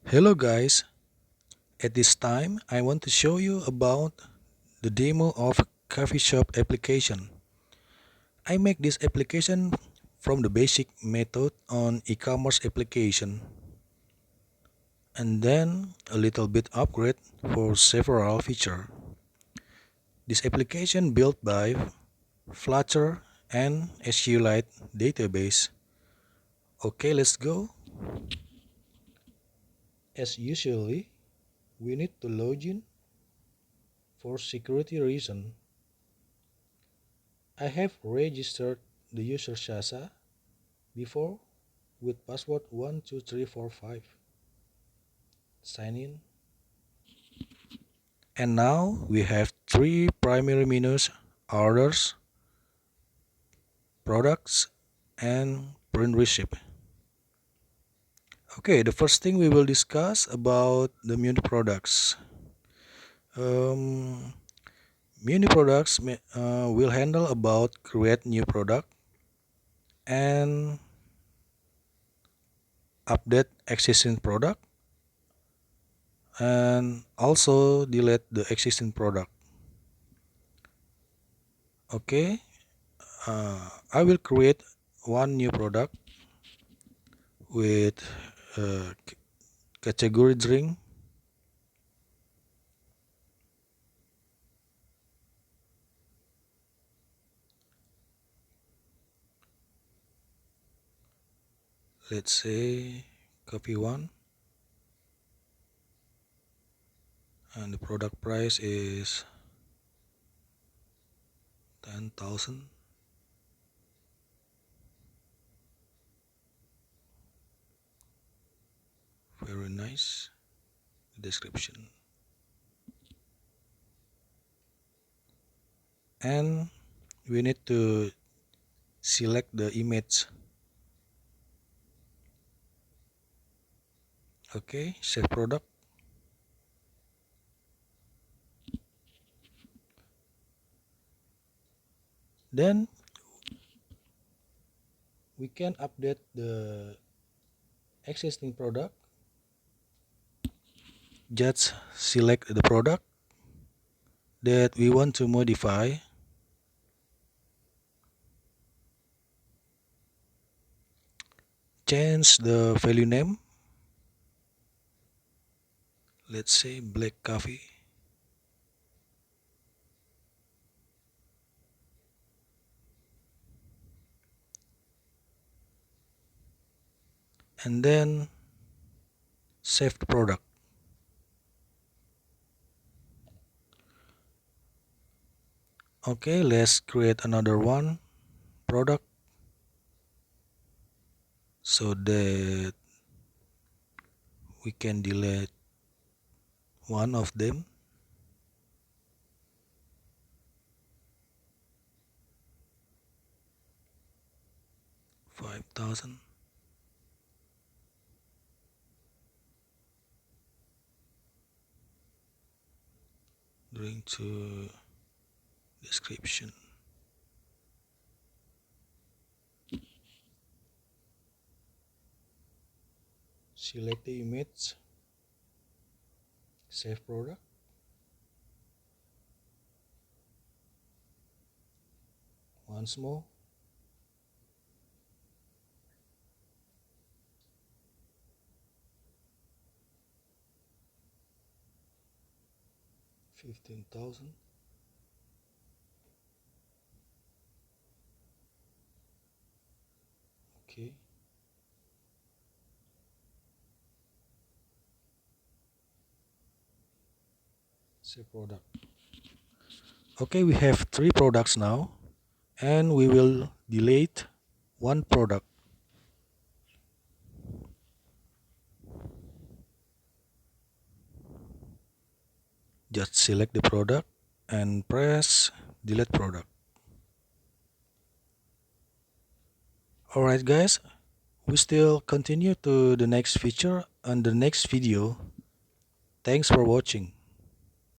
Hello guys, at this time I want to show you about the demo of coffee shop application. I make this application from the basic method on e-commerce application and then a little bit upgrade for several feature. This application built by Flutter and SQLite Database. Okay, let's go. As usually, we need to log in for security reason. I have registered the user Shasa before with password 12345. Sign in. And now we have three primary menus: orders, products, and print receipt. Okay, the first thing we will discuss about the menu products. Um, Menu products will handle about create new product and update existing product and also delete the existing product. Okay, I will create one new product with category drink. Let's say copy one, and the product price is 10,000. Very nice description. And we need to select the image. Okay, save product. Then we can update the existing product. Just select the product that we want to modify. Change the value name. Let's say black coffee. And then save the product. Okay, let's create another one product so that we can delete one of them. $5,000. Going to description. Select the image. Save product. Once more. $15,000. Okay. Save product. Okay, we have three products now, and we will delete one product. Just select the product and press delete product. Alright guys, we still continue to the next feature on the next video. Thanks for watching.